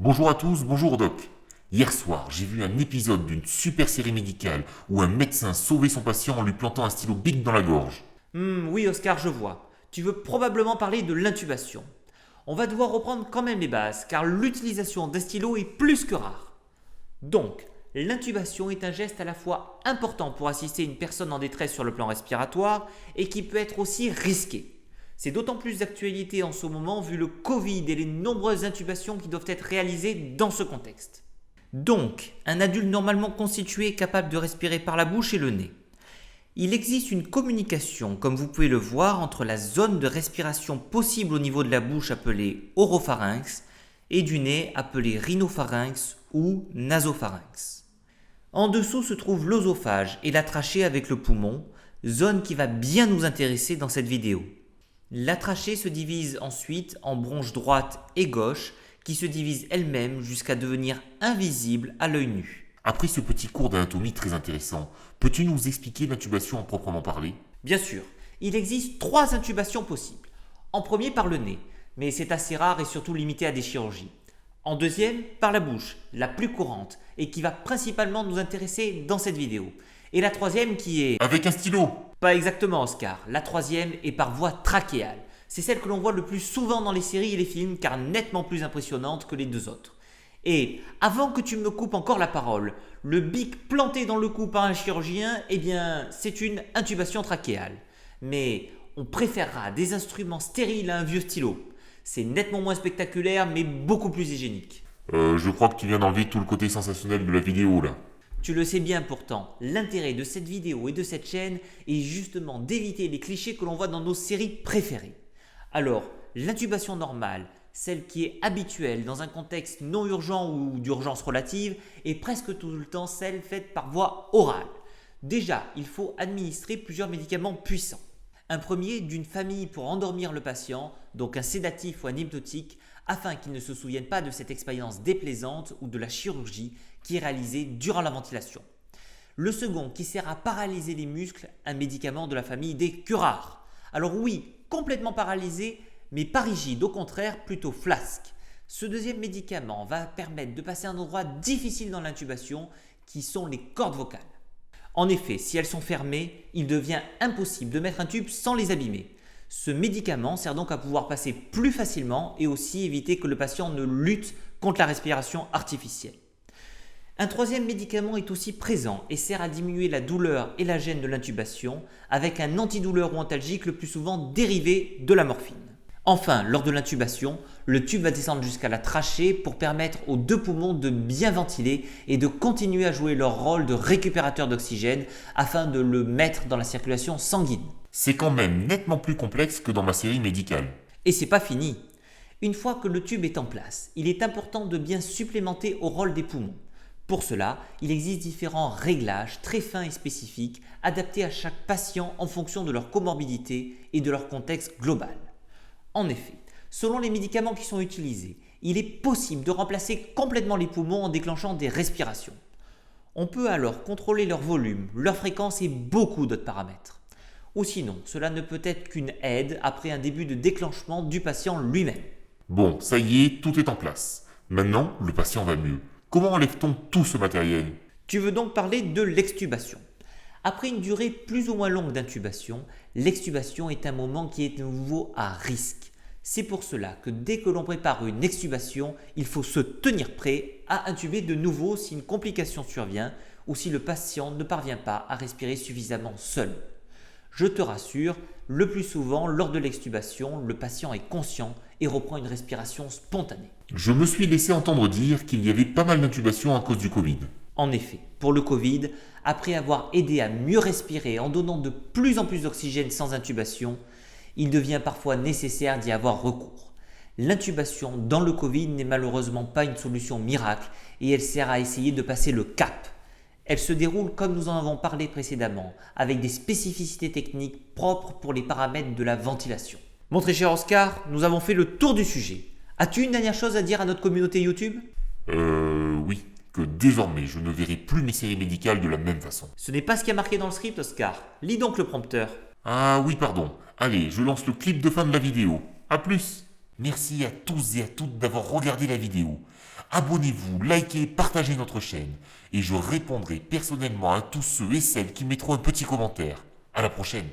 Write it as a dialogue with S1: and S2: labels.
S1: Bonjour à tous, bonjour Doc. Hier soir, j'ai vu un épisode d'une super série médicale où un médecin sauvait son patient en lui plantant un stylo bic dans la gorge.
S2: Oui, Oscar, je vois. Tu veux probablement parler de l'intubation. On va devoir reprendre quand même les bases, car l'utilisation d'un stylo est plus que rare. Donc, l'intubation est un geste à la fois important pour assister une personne en détresse sur le plan respiratoire et qui peut être aussi risqué. C'est d'autant plus d'actualité en ce moment vu le Covid et les nombreuses intubations qui doivent être réalisées dans ce contexte. Donc, un adulte normalement constitué est capable de respirer par la bouche et le nez. Il existe une communication, comme vous pouvez le voir, entre la zone de respiration possible au niveau de la bouche appelée oropharynx et du nez appelé rhinopharynx ou nasopharynx. En dessous se trouve l'œsophage et la trachée avec le poumon, zone qui va bien nous intéresser dans cette vidéo. La trachée se divise ensuite en bronches droite et gauche qui se divisent elles-mêmes jusqu'à devenir invisibles à l'œil nu.
S1: Après ce petit cours d'anatomie très intéressant, peux-tu nous expliquer l'intubation en proprement parler?
S2: Bien sûr, il existe 3 intubations possibles. En premier par le nez, mais c'est assez rare et surtout limité à des chirurgies. En deuxième, par la bouche, la plus courante et qui va principalement nous intéresser dans cette vidéo. Et la troisième qui est...
S1: Avec un stylo!
S2: Pas exactement, Oscar. La troisième est par voie trachéale. C'est celle que l'on voit le plus souvent dans les séries et les films car nettement plus impressionnante que les deux autres. Et avant que tu me coupes encore la parole, le bic planté dans le cou par un chirurgien, eh bien, c'est une intubation trachéale. Mais on préférera des instruments stériles à un vieux stylo. C'est nettement moins spectaculaire mais beaucoup plus hygiénique.
S1: Je crois que tu viens d'enlever tout le côté sensationnel de la vidéo là.
S2: Tu le sais bien pourtant, l'intérêt de cette vidéo et de cette chaîne est justement d'éviter les clichés que l'on voit dans nos séries préférées. Alors, l'intubation normale, celle qui est habituelle dans un contexte non urgent ou d'urgence relative, est presque tout le temps celle faite par voie orale. Déjà, il faut administrer plusieurs médicaments puissants. Un premier d'une famille pour endormir le patient, donc un sédatif ou un hypnotique, afin qu'il ne se souvienne pas de cette expérience déplaisante ou de la chirurgie qui est réalisée durant la ventilation. Le second qui sert à paralyser les muscles, un médicament de la famille des curares. Alors oui, complètement paralysé, mais pas rigide, au contraire plutôt flasque. Ce deuxième médicament va permettre de passer un endroit difficile dans l'intubation qui sont les cordes vocales. En effet, si elles sont fermées, il devient impossible de mettre un tube sans les abîmer. Ce médicament sert donc à pouvoir passer plus facilement et aussi éviter que le patient ne lutte contre la respiration artificielle. Un troisième médicament est aussi présent et sert à diminuer la douleur et la gêne de l'intubation avec un antidouleur ou antalgique le plus souvent dérivé de la morphine. Enfin, lors de l'intubation, le tube va descendre jusqu'à la trachée pour permettre aux deux poumons de bien ventiler et de continuer à jouer leur rôle de récupérateur d'oxygène afin de le mettre dans la circulation sanguine.
S1: C'est quand même nettement plus complexe que dans ma série médicale.
S2: Et c'est pas fini. Une fois que le tube est en place, il est important de bien supplémenter au rôle des poumons. Pour cela, il existe différents réglages très fins et spécifiques adaptés à chaque patient en fonction de leur comorbidité et de leur contexte global. En effet, selon les médicaments qui sont utilisés, il est possible de remplacer complètement les poumons en déclenchant des respirations. On peut alors contrôler leur volume, leur fréquence et beaucoup d'autres paramètres. Ou sinon, cela ne peut être qu'une aide après un début de déclenchement du patient lui-même.
S1: Bon, ça y est, tout est en place. Maintenant, le patient va mieux. Comment enlève-t-on tout ce matériel?
S2: Tu veux donc parler de l'extubation. Après une durée plus ou moins longue d'intubation, l'extubation est un moment qui est de nouveau à risque. C'est pour cela que dès que l'on prépare une extubation, il faut se tenir prêt à intuber de nouveau si une complication survient ou si le patient ne parvient pas à respirer suffisamment seul. Je te rassure, le plus souvent, lors de l'extubation, le patient est conscient et reprend une respiration spontanée.
S1: Je me suis laissé entendre dire qu'il y avait pas mal d'intubations à cause du Covid.
S2: En effet, pour le Covid, après avoir aidé à mieux respirer en donnant de plus en plus d'oxygène sans intubation, il devient parfois nécessaire d'y avoir recours. L'intubation dans le Covid n'est malheureusement pas une solution miracle et elle sert à essayer de passer le cap. Elle se déroule comme nous en avons parlé précédemment, avec des spécificités techniques propres pour les paramètres de la ventilation. Mon très cher Oscar, nous avons fait le tour du sujet. As-tu une dernière chose à dire à notre communauté YouTube ?
S1: Oui, que désormais je ne verrai plus mes séries médicales de la même façon.
S2: Ce n'est pas ce qui est marqué dans le script, Oscar. Lis donc le prompteur.
S1: Ah oui, pardon. Allez, je lance le clip de fin de la vidéo. A plus. Merci à tous et à toutes d'avoir regardé la vidéo. Abonnez-vous, likez, partagez notre chaîne. Et je répondrai personnellement à tous ceux et celles qui mettront un petit commentaire. À la prochaine.